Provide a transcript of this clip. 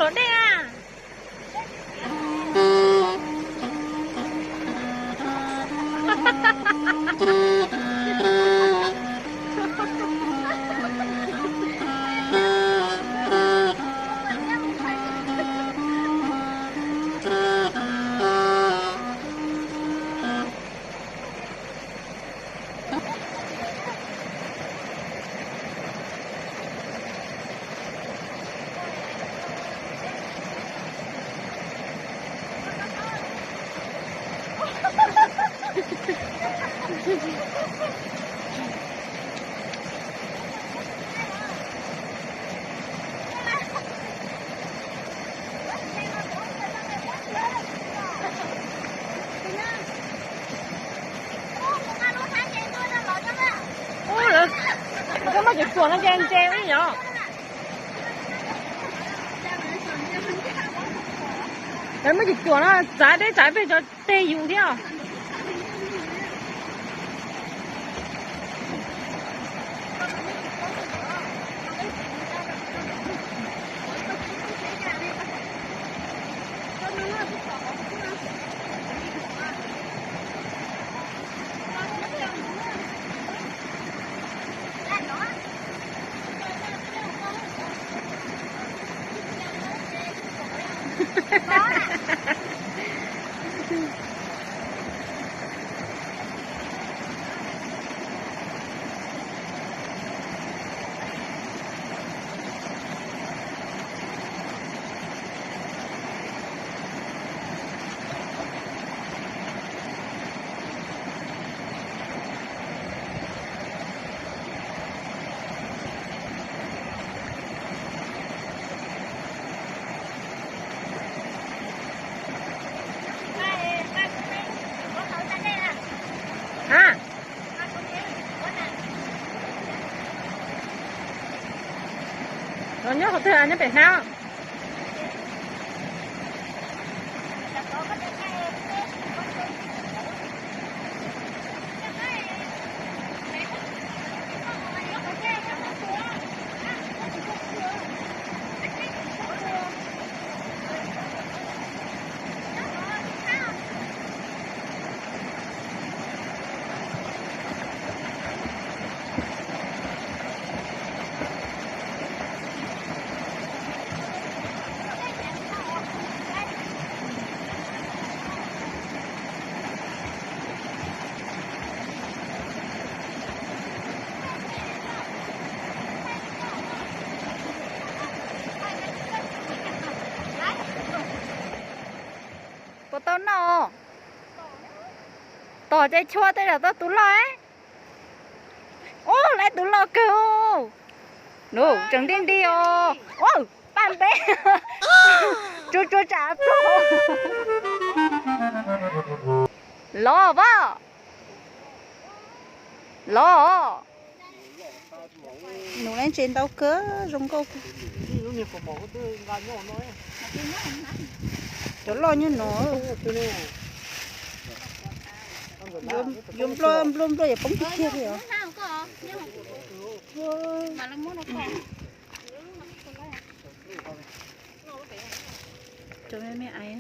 lộn đây à. Cái mà dịch chuột nó chen chen ấy nhở. Đấy mà dịch chuột nó trái về cho tê dụ theo. À. Rồi nhớ học thơ nhớ phải sao? Có tao nọ tỏ chạy chua tay là tao tú lo ấy. Ô lại tú lo cơ nụ chẳng tin đi ô bạn bé chú trả lo vợ lo nụ lên trên tao cớ rung câu chỗ lo như nó dùng plum rồi bóng kia thì hả? Cho mẹ ai